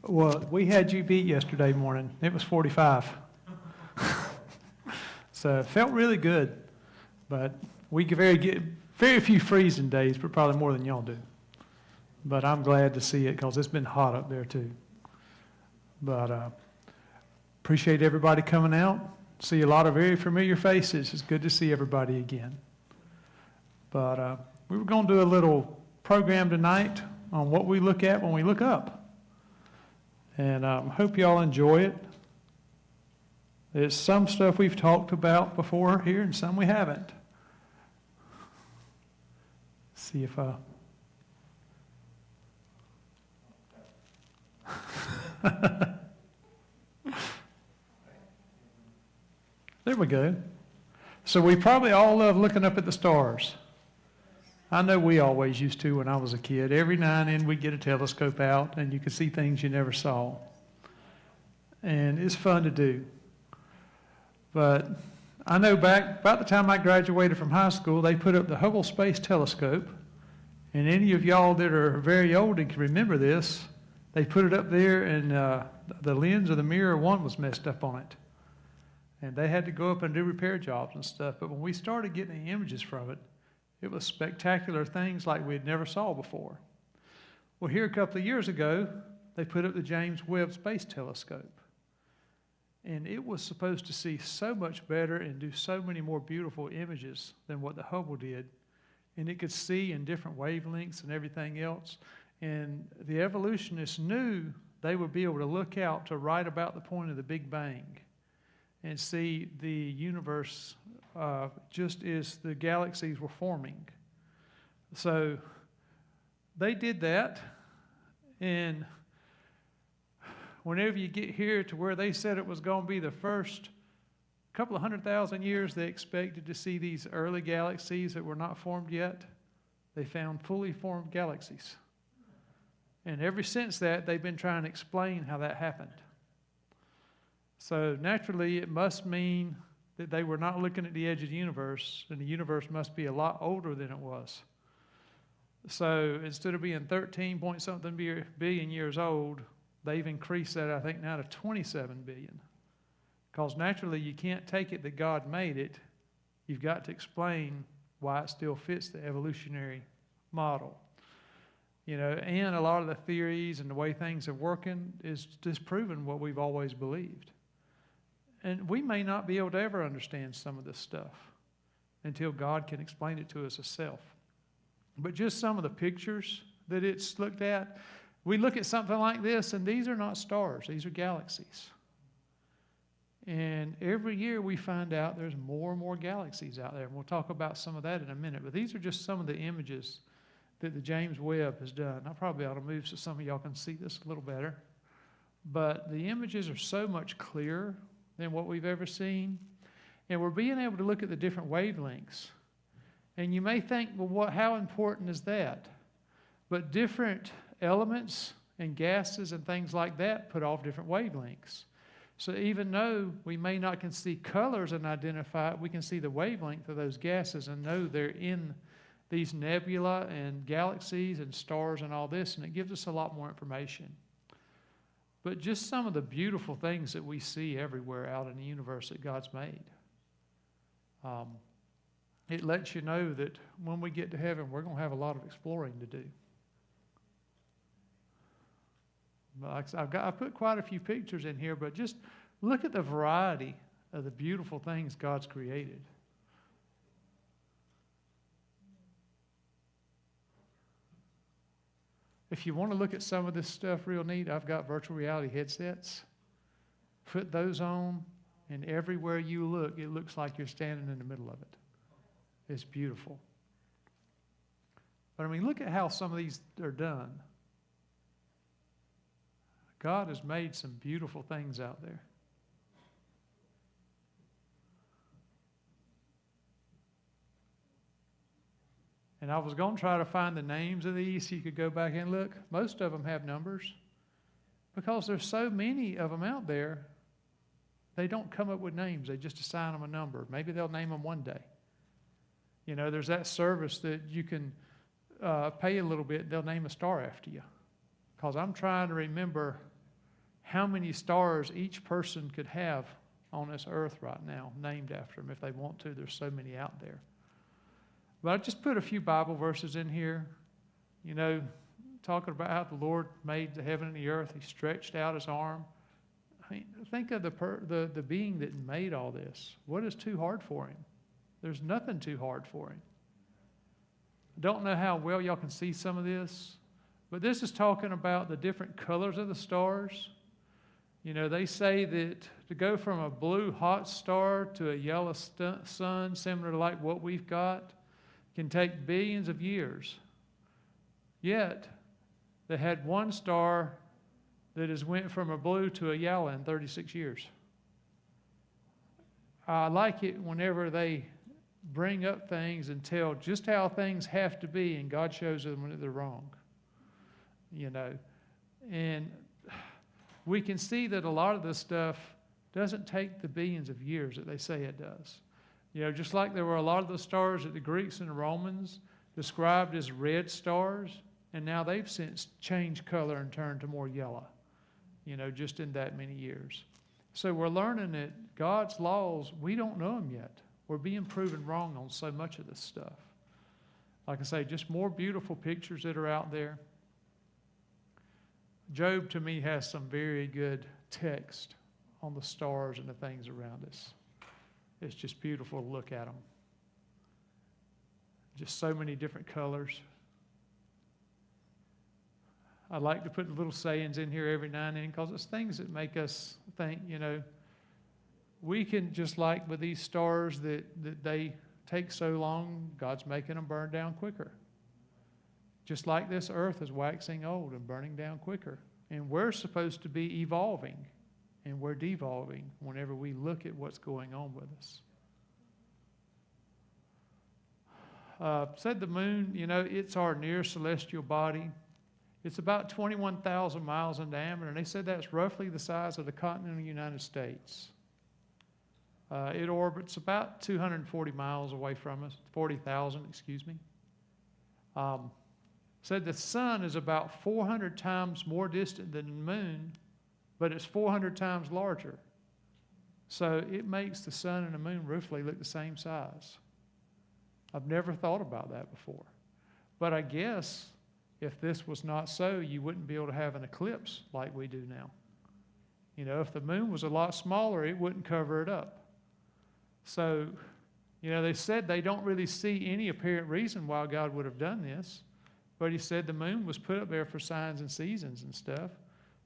Well, we had you beat yesterday morning. It was 45. So it felt really good. But we get very few freezing days, but probably more than y'all do. But I'm glad to see it because it's been hot up there too. But appreciate everybody coming out. See a lot of very familiar faces. It's good to see everybody again. But we were going to do a little program tonight on what we look at when we look up. And I hope y'all enjoy it. There's some stuff we've talked about before here and some we haven't. See if There we go. So we probably all love looking up at the stars. I know we always used to when I was a kid. Every now and then we'd get a telescope out and you could see things you never saw. And it's fun to do. But I know back about the time I graduated from high school, they put up the Hubble Space Telescope. And any of y'all that are very old and can remember this, they put it up there and the lens of the mirror one was messed up on it. And they had to go up and do repair jobs and stuff. But when we started getting the images from it, it was spectacular things like we had never saw before. Well, here a couple of years ago, they put up the James Webb Space Telescope. And it was supposed to see so much better and do so many more beautiful images than what the Hubble did. And it could see in different wavelengths and everything else. And the evolutionists knew they would be able to look out to right about the point of the Big Bang and see the universe just as the galaxies were forming. So they did that, and whenever you get here to where they said it was going to be the first couple of 100,000 years they expected to see these early galaxies that were not formed yet, they found fully formed galaxies. And ever since that, they've been trying to explain how that happened. So naturally, it must mean that they were not looking at the edge of the universe, and the universe must be a lot older than it was. So instead of being 13 point something billion years old, they've increased that, I think, now to 27 billion. Because naturally, you can't take it that God made it. You've got to explain why it still fits the evolutionary model. You know, and a lot of the theories and the way things are working is disproving what we've always believed. And we may not be able to ever understand some of this stuff until God can explain it to us himself. But just some of the pictures that it's looked at, we look at something like this, and these are not stars. These are galaxies. And every year we find out there's more and more galaxies out there. And we'll talk about some of that in a minute. But these are just some of the images that the James Webb has done. I probably ought to move so some of y'all can see this a little better. But the images are so much clearer than what we've ever seen. And we're being able to look at the different wavelengths. And you may think, well, how important is that? But different elements and gases and things like that put off different wavelengths. So even though we may not can see colors and identify it, we can see the wavelength of those gases and know they're in these nebula and galaxies and stars and all this, and it gives us a lot more information. But just some of the beautiful things that we see everywhere out in the universe that God's made. It lets you know that when we get to heaven, we're going to have a lot of exploring to do. I've put quite a few pictures in here, but just look at the variety of the beautiful things God's created. If you want to look at some of this stuff real neat, I've got virtual reality headsets. Put those on, and everywhere you look, it looks like you're standing in the middle of it. It's beautiful. But I mean, look at how some of these are done. God has made some beautiful things out there. And I was going to try to find the names of these so you could go back and look. Most of them have numbers. Because there's so many of them out there, they don't come up with names. They just assign them a number. Maybe they'll name them one day. You know, there's that service that you can pay a little bit, they'll name a star after you. Because I'm trying to remember how many stars each person could have on this earth right now, named after them if they want to. There's so many out there. But I just put a few Bible verses in here, you know, talking about how the Lord made the heaven and the earth. He stretched out his arm. I mean, think of the being that made all this. What is too hard for him? There's nothing too hard for him. I don't know how well y'all can see some of this, but this is talking about the different colors of the stars. You know, they say that to go from a blue hot star to a yellow sun, similar to like what we've got, can take billions of years. Yet, they had one star that has went from a blue to a yellow in 36 years. I like it whenever they bring up things and tell just how things have to be, and God shows them when they're wrong. You know, and we can see that a lot of this stuff doesn't take the billions of years that they say it does. You know, just like there were a lot of the stars that the Greeks and the Romans described as red stars, and now they've since changed color and turned to more yellow, you know, just in that many years. So we're learning that God's laws, we don't know them yet. We're being proven wrong on so much of this stuff. Like I say, just more beautiful pictures that are out there. Job, to me, has some very good text on the stars and the things around us. It's just beautiful to look at them. Just so many different colors. I like to put little sayings in here every now and then because it's things that make us think, you know, we can, just like with these stars that they take so long, God's making them burn down quicker. Just like this earth is waxing old and burning down quicker. And we're supposed to be evolving, and we're devolving whenever we look at what's going on with us. Said the moon, you know, it's our nearest celestial body. It's about 21,000 miles in diameter, and they said that's roughly the size of the continental United States. It orbits about 240 miles away from us, 40,000, excuse me. Said the sun is about 400 times more distant than the moon, but it's 400 times larger. So it makes the sun and the moon roughly look the same size. I've never thought about that before. But I guess if this was not so, you wouldn't be able to have an eclipse like we do now. You know, if the moon was a lot smaller, it wouldn't cover it up. So, you know, they said they don't really see any apparent reason why God would have done this. But he said the moon was put up there for signs and seasons and stuff.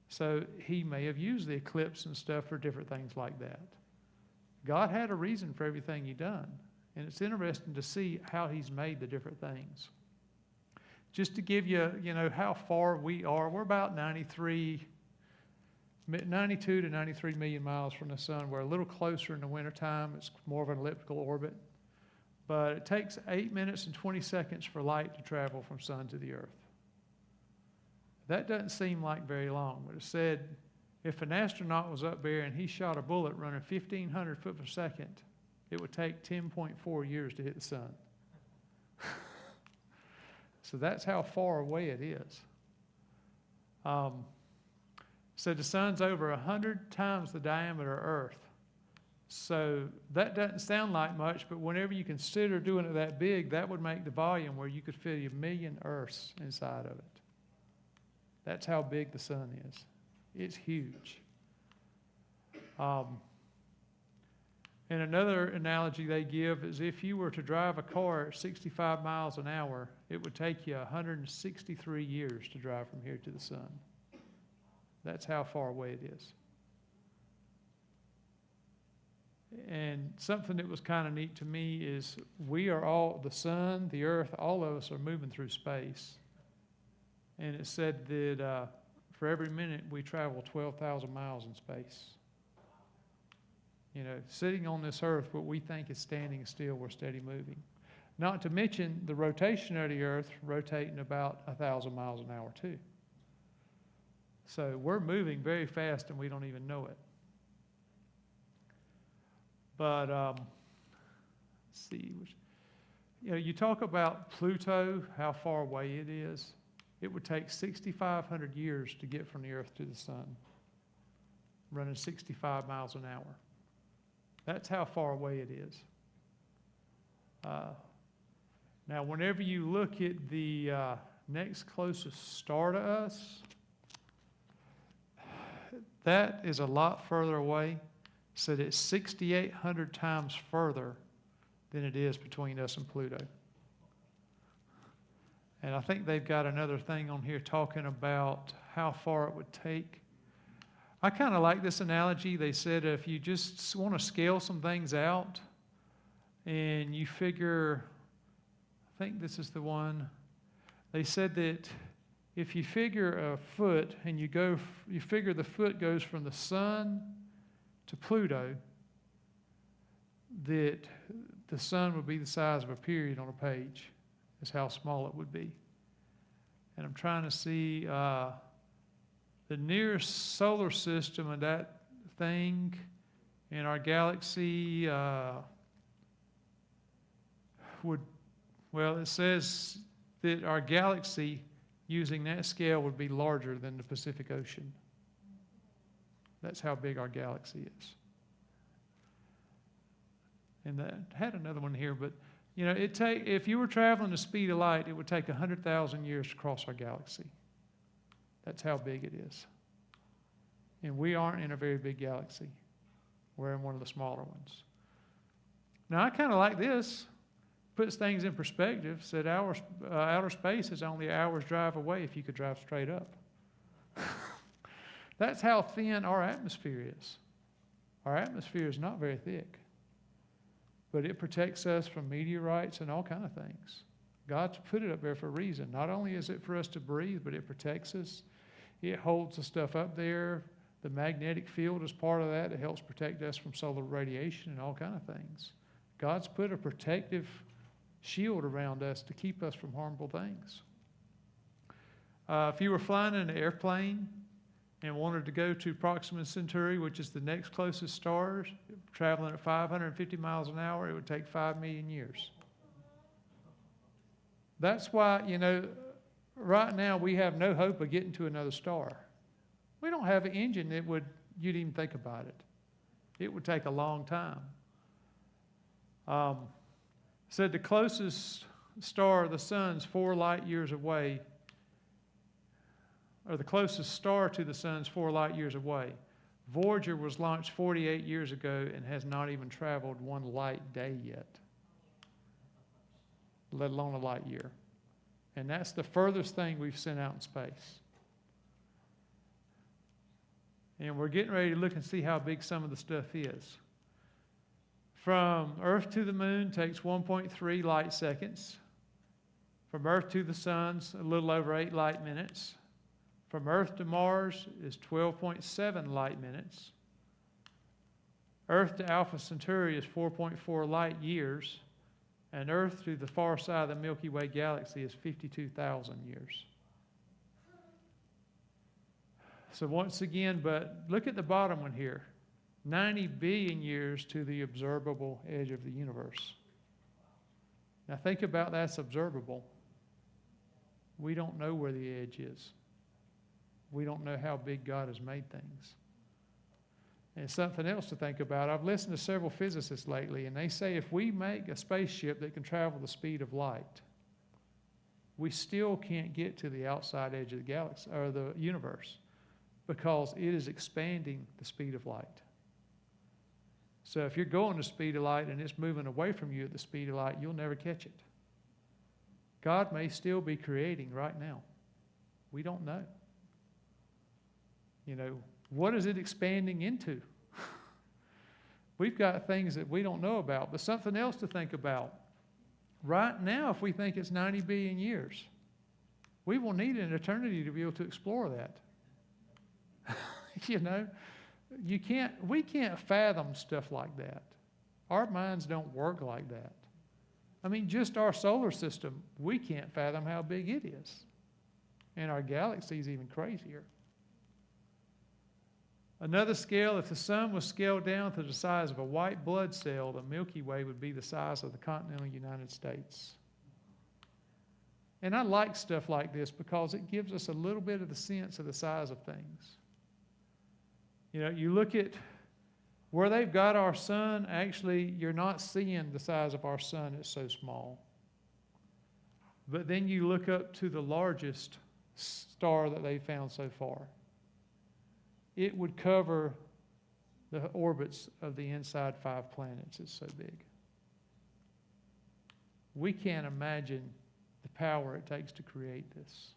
So he may have used the eclipse and stuff for different things like that. God had a reason for everything he done. And it's interesting to see how he's made the different things. Just to give you, you know, how far we are, we're about 92 to 93 million miles from the sun. We're a little closer in the wintertime. It's more of an elliptical orbit. But it takes 8 minutes and 20 seconds for light to travel from sun to the earth. That doesn't seem like very long, but it said if an astronaut was up there and he shot a bullet running 1,500 foot per second, it would take 10.4 years to hit the sun. So that's how far away it is. So the sun's over 100 times the diameter of Earth. So that doesn't sound like much, but whenever you consider doing it that big, that would make the volume where you could fit 1 million Earths inside of it. That's how big the sun is. It's huge. And another analogy they give is if you were to drive a car at 65 miles an hour, it would take you 163 years to drive from here to the sun. That's how far away it is. And something that was kind of neat to me is we are all, the sun, the earth, all of us are moving through space. And it said that for every minute we travel 12,000 miles in space. You know, sitting on this earth, what we think is standing still, we're steady moving. Not to mention the rotation of the earth rotating about 1,000 miles an hour too. So we're moving very fast and we don't even know it. But let's see, you know, you talk about Pluto, how far away it is. It would take 6,500 years to get from the earth to the sun. running 65 miles an hour. That's how far away it is. Now, whenever you look at the next closest star to us, that is a lot further away. So it's 6,800 times further than it is between us and Pluto. And I think they've got another thing on here talking about how far it would take. I kind of like this analogy. They said if you just want to scale some things out and you figure, I think this is the one, they said that if you figure a foot and you figure the foot goes from the sun to Pluto, that the sun would be the size of a period on a page, is how small it would be. And I'm trying to see the nearest solar system of that thing in our galaxy it says that our galaxy using that scale would be larger than the Pacific Ocean. That's how big our galaxy is. And that had another one here, but you know, if you were traveling the speed of light, it would take 100,000 years to cross our galaxy. That's how big it is. And we aren't in a very big galaxy. We're in one of the smaller ones. Now, I kind of like this. Puts things in perspective. Said outer space is only an hour's drive away if you could drive straight up. That's how thin our atmosphere is. Our atmosphere is not very thick. But it protects us from meteorites and all kinds of things. God's put it up there for a reason. Not only is it for us to breathe, but it protects us. It holds the stuff up there. The magnetic field is part of that. It helps protect us from solar radiation and all kinds of things. God's put a protective shield around us to keep us from harmful things. If you were flying in an airplane and wanted to go to Proxima Centauri, which is the next closest star, traveling at 550 miles an hour, it would take 5 million years. That's why, you know, right now we have no hope of getting to another star. We don't have an engine that you'd even think about it. It would take a long time. Said the closest star, the sun's 4 light years away, or the closest star to the sun's 4 light years away. Voyager was launched 48 years ago and has not even traveled 1 light day yet, let alone a light year. And that's the furthest thing we've sent out in space. And we're getting ready to look and see how big some of the stuff is. From Earth to the moon takes 1.3 light seconds. From Earth to the sun's a little over 8 light minutes. From Earth to Mars is 12.7 light minutes. Earth to Alpha Centauri is 4.4 light years. And Earth to the far side of the Milky Way galaxy is 52,000 years. So once again, but look at the bottom one here. 90 billion years to the observable edge of the universe. Now think about that's observable. We don't know where the edge is. We don't know how big God has made things. And something else to think about. I've listened to several physicists lately, and they say if we make a spaceship that can travel the speed of light, we still can't get to the outside edge of the galaxy or the universe because it is expanding the speed of light. So if you're going the speed of light and it's moving away from you at the speed of light, you'll never catch it. God may still be creating right now. We don't know. You know, what is it expanding into? We've got things that we don't know about, but something else to think about. Right now, if we think it's 90 billion years, we will need an eternity to be able to explore that. You know, we can't fathom stuff like that. Our minds don't work like that. I mean, just our solar system, we can't fathom how big it is. And our galaxy is even crazier. Another scale, if the sun was scaled down to the size of a white blood cell, the Milky Way would be the size of the continental United States. And I like stuff like this because it gives us a little bit of the sense of the size of things. You look at where they've got our sun, actually, you're not seeing the size of our sun. It's so small. But then you look up to the largest star that they've found so far. It would cover the orbits of the inside 5 planets. It's so big. We can't imagine the power it takes to create this.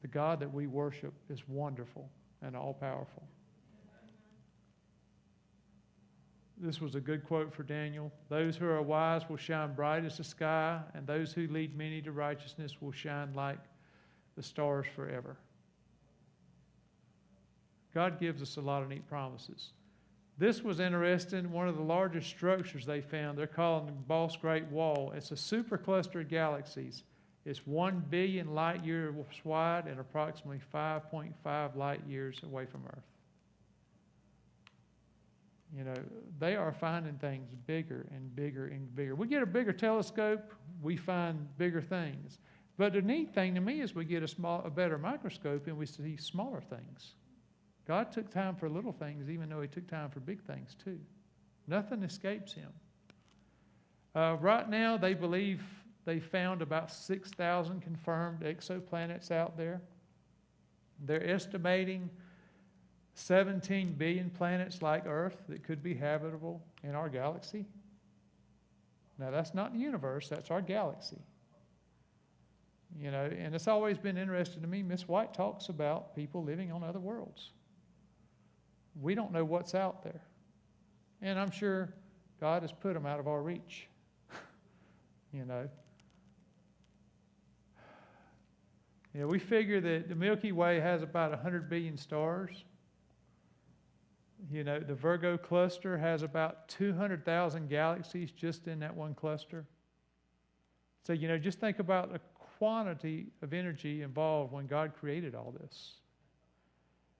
The God that we worship is wonderful and all-powerful. This was a good quote for Daniel. Those who are wise will shine bright as the sky, and those who lead many to righteousness will shine like the stars forever. God gives us a lot of neat promises. This was interesting. One of the largest structures they found, they're calling the Boss Great Wall. It's a supercluster of galaxies. It's 1 billion light years wide and approximately 5.5 light years away from Earth. They are finding things bigger and bigger and bigger. We get a bigger telescope, we find bigger things. But the neat thing to me is we get a better microscope and we see smaller things. God took time for little things, even though He took time for big things too. Nothing escapes Him. Right now, they believe they found about 6,000 confirmed exoplanets out there. They're estimating 17 billion planets like Earth that could be habitable in our galaxy. Now, that's not the universe, that's our galaxy. And it's always been interesting to me. Miss White talks about people living on other worlds. We don't know what's out there. And I'm sure God has put them out of our reach. We figure that the Milky Way has about 100 billion stars. The Virgo cluster has about 200,000 galaxies just in that one cluster. So, just think about the quantity of energy involved when God created all this.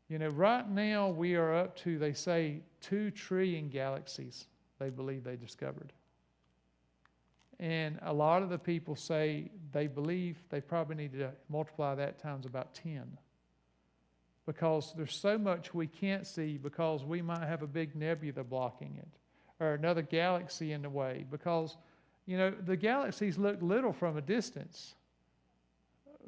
Right now we are up to, they say, 2 trillion galaxies they believe they discovered. And a lot of the people say they believe they probably need to multiply that times about 10. Because there's so much we can't see because we might have a big nebula blocking it or another galaxy in the way. Because, the galaxies look little from a distance.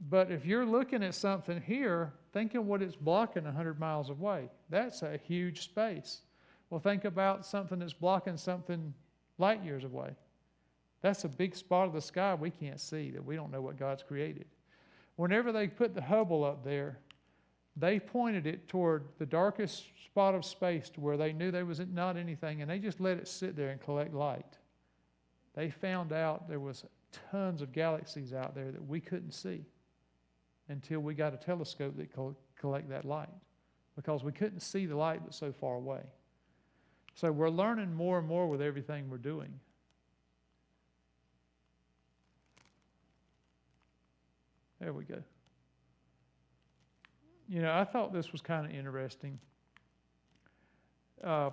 But if you're looking at something here, think of what it's blocking 100 miles away. That's a huge space. Well, think about something that's blocking something light years away. That's a big spot of the sky we can't see, that we don't know what God's created. Whenever they put the Hubble up there, they pointed it toward the darkest spot of space to where they knew there was not anything, and they just let it sit there and collect light. They found out there was tons of galaxies out there that we couldn't see until we got a telescope that could collect that light, because we couldn't see the light that's so far away. So we're learning more and more with everything we're doing. There we go. I thought this was kind of interesting. Said,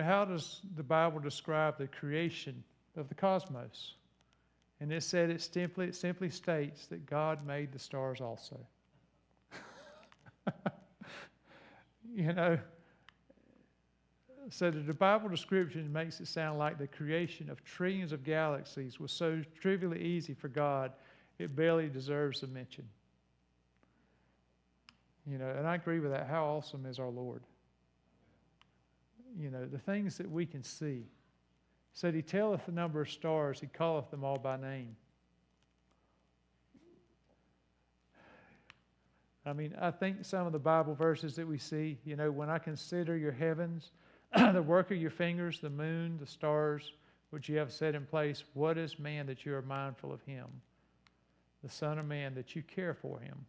how does the Bible describe the creation of the cosmos? And it said it simply states that God made the stars also. So the Bible description makes it sound like the creation of trillions of galaxies was so trivially easy for God, it barely deserves a mention. And I agree with that. How awesome is our Lord? The things that we can see. Said He telleth the number of stars, He calleth them all by name. I think some of the Bible verses that we see, when I consider your heavens, the work of your fingers, the moon, the stars, which you have set in place, what is man that you are mindful of him? The Son of Man that you care for him.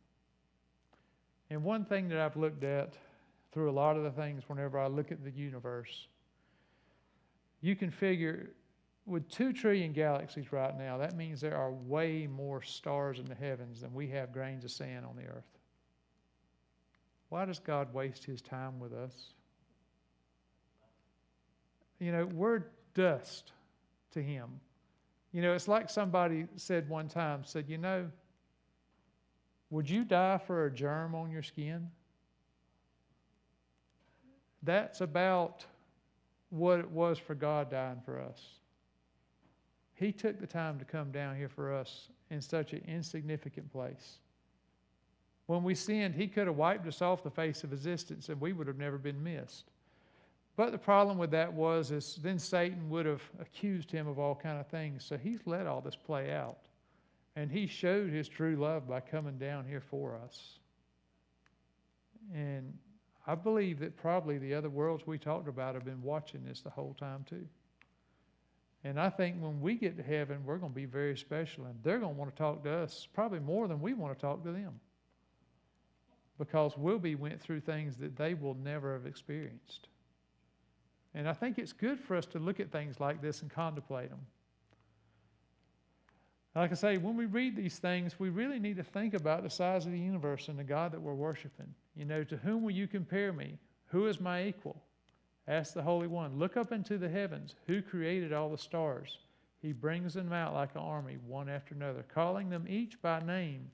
And one thing that I've looked at through a lot of the things whenever I look at the universe, you can figure with 2 trillion galaxies right now, that means there are way more stars in the heavens than we have grains of sand on the earth. Why does God waste His time with us? We're dust to Him. It's like somebody said one time, would you die for a germ on your skin? That's about what it was for God dying for us. He took the time to come down here for us in such an insignificant place. When we sinned, He could have wiped us off the face of existence and we would have never been missed. But the problem with that is then Satan would have accused Him of all kind of things. So He's let all this play out. And He showed His true love by coming down here for us. And I believe that probably the other worlds we talked about have been watching this the whole time too. And I think when we get to heaven, we're going to be very special. And they're going to want to talk to us probably more than we want to talk to them. Because we went through things that they will never have experienced. And I think it's good for us to look at things like this and contemplate them. Like I say, when we read these things, we really need to think about the size of the universe and the God that we're worshiping. You know, to whom will you compare me? Who is my equal? Ask the Holy One. Look up into the heavens. Who created all the stars? He brings them out like an army, one after another, calling them each by name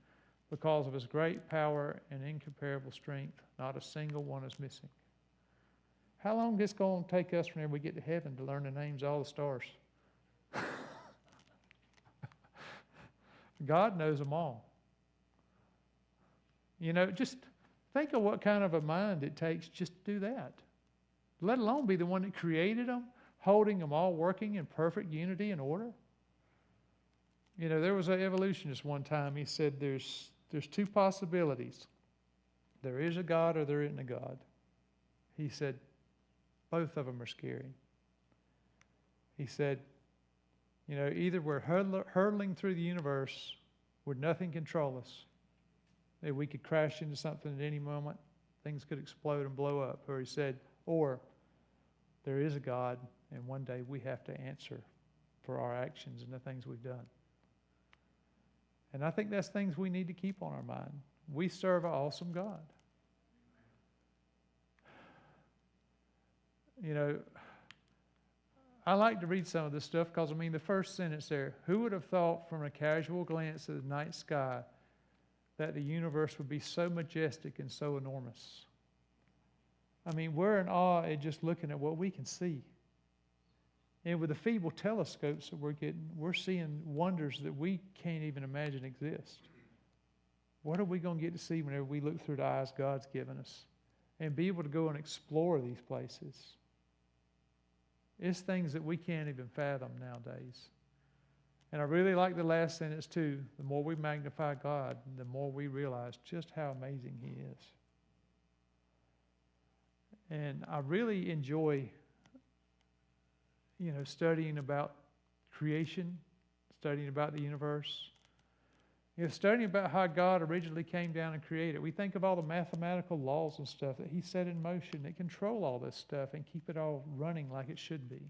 because of His great power and incomparable strength. Not a single one is missing. How long is it going to take us whenever we get to heaven to learn the names of all the stars? God knows them all. You know, just think of what kind of a mind it takes just to do that. Let alone be the one that created them, holding them all working in perfect unity and order. You know, there was an evolutionist one time. He said there's two possibilities. There is a God or there isn't a God. He said both of them are scary. He said, you know, either we're hurtling through the universe where nothing control us, that we could crash into something at any moment, things could explode and blow up. Or he said, or there is a God, and one day we have to answer for our actions and the things we've done. And I think that's things we need to keep on our mind. We serve an awesome God. You know, I like to read some of this stuff because, I mean, the first sentence there, who would have thought from a casual glance at the night sky that the universe would be so majestic and so enormous? I mean, we're in awe at just looking at what we can see. And with the feeble telescopes that we're getting, we're seeing wonders that we can't even imagine exist. What are we going to get to see whenever we look through the eyes God's given us and be able to go and explore these places? It's things that we can't even fathom nowadays. And I really like the last sentence too. The more we magnify God, the more we realize just how amazing He is. And I really enjoy, you know, studying about creation, studying about the universe. You know, studying about how God originally came down and created. We think of all the mathematical laws and stuff that He set in motion that control all this stuff and keep it all running like it should be.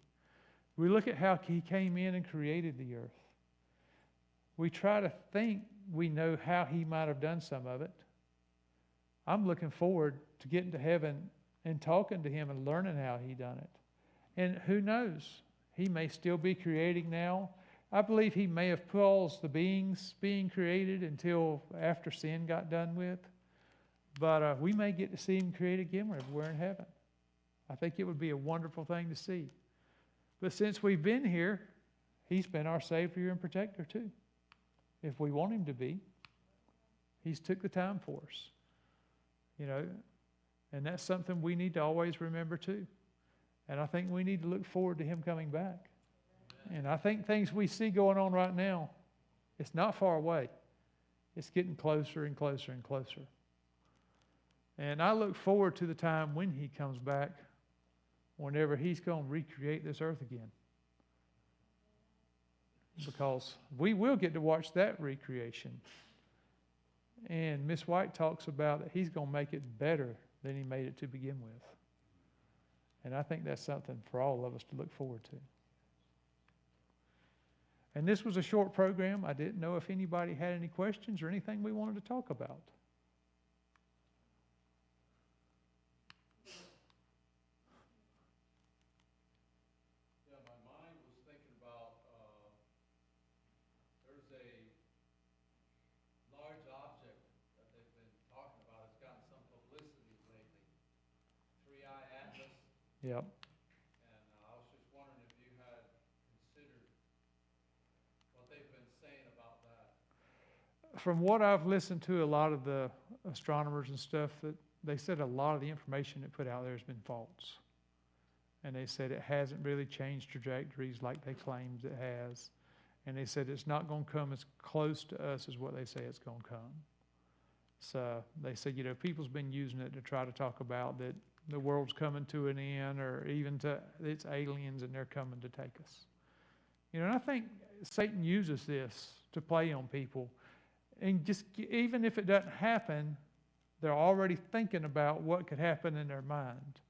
We look at how He came in and created the earth. We try to think we know how He might have done some of it. I'm looking forward to getting to heaven and talking to Him and learning how He done it. And who knows? He may still be creating now. I believe He may have paused the beings being created until after sin got done with. But we may get to see Him create again whenever we're in heaven. I think it would be a wonderful thing to see. But since we've been here, He's been our Savior and Protector too. If we want Him to be, He's took the time for us. You know, and that's something we need to always remember too. And I think we need to look forward to Him coming back. And I think things we see going on right now, it's not far away. It's getting closer and closer and closer. And I look forward to the time when He comes back, whenever He's going to recreate this earth again. Because we will get to watch that recreation. And Miss White talks about that He's going to make it better than He made it to begin with. And I think that's something for all of us to look forward to. And this was a short program. I didn't know if anybody had any questions or anything we wanted to talk about. Yeah, my mind was thinking about there's a large object that they've been talking about. It's gotten some publicity lately. 3i Atlas Yep. And I was just wondering if you had considered what they've been saying about that. From what I've listened to, a lot of the astronomers and stuff, that they said a lot of the information that put out there has been false. And they said it hasn't really changed trajectories like they claimed it has. And they said it's not going to come as close to us as what they say it's going to come. So they said, people's been using it to try to talk about that the world's coming to an end, or even to it's aliens and they're coming to take us. And I think Satan uses this to play on people. And just even if it doesn't happen, they're already thinking about what could happen in their mind.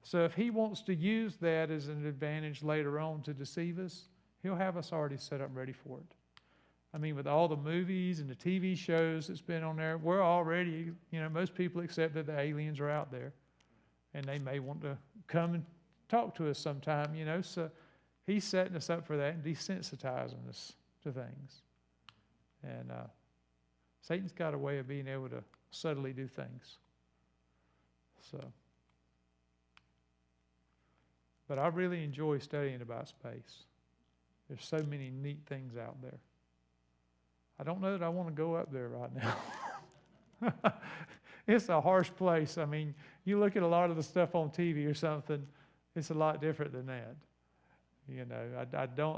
So if he wants to use that as an advantage later on to deceive us, he'll have us already set up ready for it. I mean, with all the movies and the TV shows that's been on there, we're already, most people accept that the aliens are out there. And they may want to come and talk to us sometime, So he's setting us up for that and desensitizing us to things. And Satan's got a way of being able to subtly do things. But I really enjoy studying about space. There's so many neat things out there. I don't know that I want to go up there right now. It's a harsh place. I mean, you look at a lot of the stuff on TV or something, it's a lot different than that.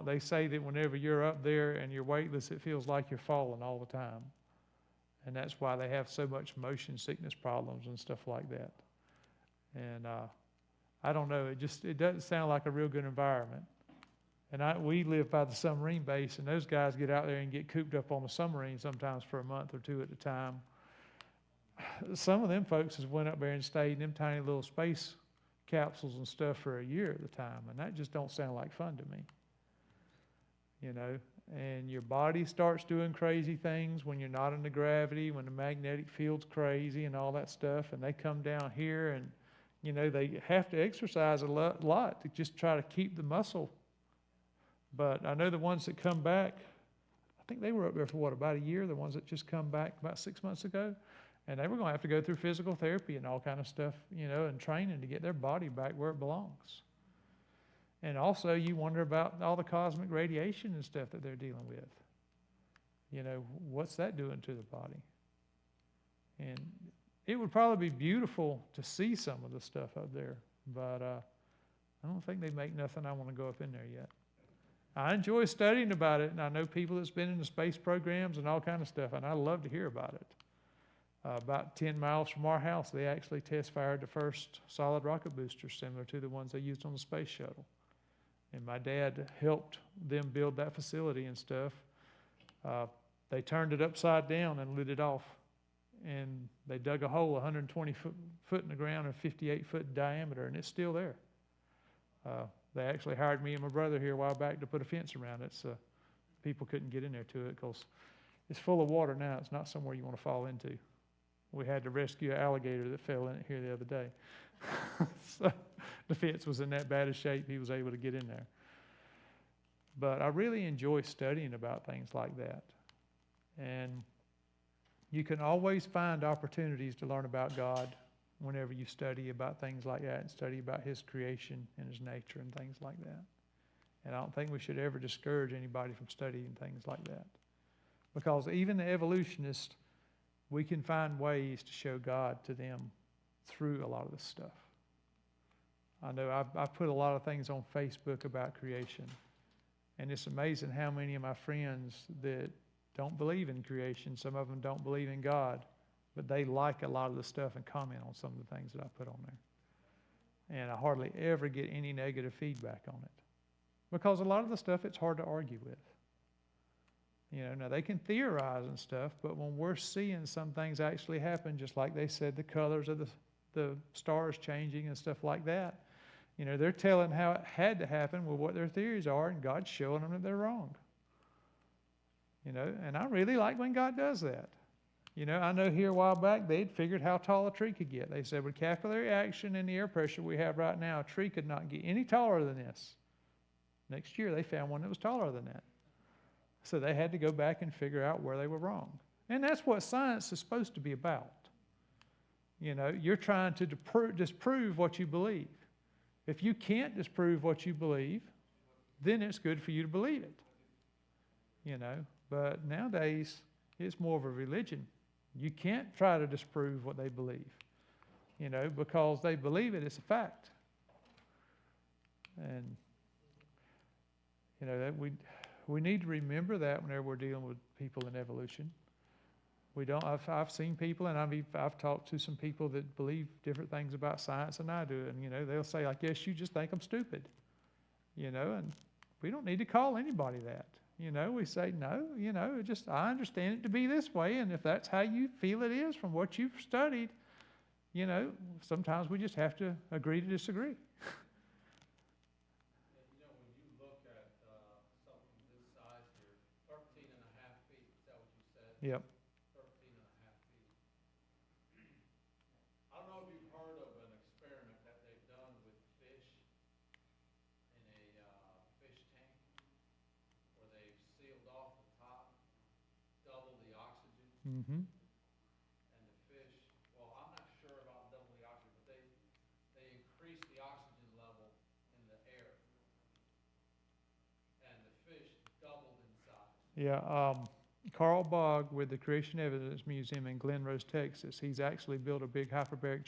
They say that whenever you're up there and you're weightless, it feels like you're falling all the time. And that's why they have so much motion sickness problems and stuff like that. And I don't know, it doesn't sound like a real good environment. And we live by the submarine base, and those guys get out there and get cooped up on the submarine sometimes for a month or two at a time. Some of them folks has went up there and stayed in them tiny little space capsules and stuff for a year at a time, and that just don't sound like fun to me. And your body starts doing crazy things when you're not in the gravity, when the magnetic field's crazy and all that stuff, and they come down here and, they have to exercise a lot to just try to keep the muscle. But I know the ones that come back, I think they were up there for about a year, the ones that just come back about 6 months ago, and they were going to have to go through physical therapy and all kind of stuff, and training to get their body back where it belongs. And also you wonder about all the cosmic radiation and stuff that they're dealing with. What's that doing to the body? And it would probably be beautiful to see some of the stuff up there, but I don't think they make nothing I want to go up in there yet. I enjoy studying about it, and I know people that's been in the space programs and all kind of stuff, and I love to hear about it. About 10 miles from our house, they actually test-fired the first solid rocket booster similar to the ones they used on the space shuttle. And my dad helped them build that facility and stuff. They turned it upside down and lit it off. And they dug a hole 120 foot in the ground and 58 foot in diameter, and it's still there. They actually hired me and my brother here a while back to put a fence around it so people couldn't get in there to it, because it's full of water now. It's not somewhere you want to fall into. We had to rescue an alligator that fell in it here the other day. So the fence was in that bad a shape, he was able to get in there. But I really enjoy studying about things like that. And you can always find opportunities to learn about God whenever you study about things like that and study about His creation and His nature and things like that. And I don't think we should ever discourage anybody from studying things like that. Because even the evolutionists, we can find ways to show God to them through a lot of this stuff. I know I put a lot of things on Facebook about creation. And it's amazing how many of my friends that don't believe in creation, some of them don't believe in God, but they like a lot of the stuff and comment on some of the things that I put on there. And I hardly ever get any negative feedback on it. Because a lot of the stuff, it's hard to argue with. Now they can theorize and stuff, but when we're seeing some things actually happen, just like they said, the colors of the stars changing and stuff like that, they're telling how it had to happen with what their theories are, and God's showing them that they're wrong. And I really like when God does that. I know here a while back, they'd figured how tall a tree could get. They said with capillary action and the air pressure we have right now, a tree could not get any taller than this. Next year, they found one that was taller than that. So they had to go back and figure out where they were wrong. And that's what science is supposed to be about. You're trying to disprove what you believe. If you can't disprove what you believe, then it's good for you to believe it. You know, but nowadays, it's more of a religion. You can't try to disprove what they believe, you know, because they believe it, it's a fact. And, you know, that we need to remember that whenever we're dealing with people in evolution. We don't, I've seen people, and I've talked to some people that believe different things about science than I do, and, you know, they'll say, I guess you just think I'm stupid, you know, and we don't need to call anybody that. You know, we say, no, you know, just, I understand it to be this way, and if that's how you feel it is from what you've studied, you know, sometimes we just have to agree to disagree. And, you know, when you look at, something this size here, 13.5 feet, is that what you said? Yep. 13.5 feet. I don't know if you've heard of an experiment that they've done with fish in a, fish tank, where they've sealed off the top, double the oxygen, Mm-hmm. and the fish, well, I'm not sure about double the oxygen, but they increase the oxygen level in the air, and the fish doubled in size. Yeah, Carl Bogg with the Creation Evidence Museum in Glen Rose, Texas, he's actually built a big hyperbaric chamber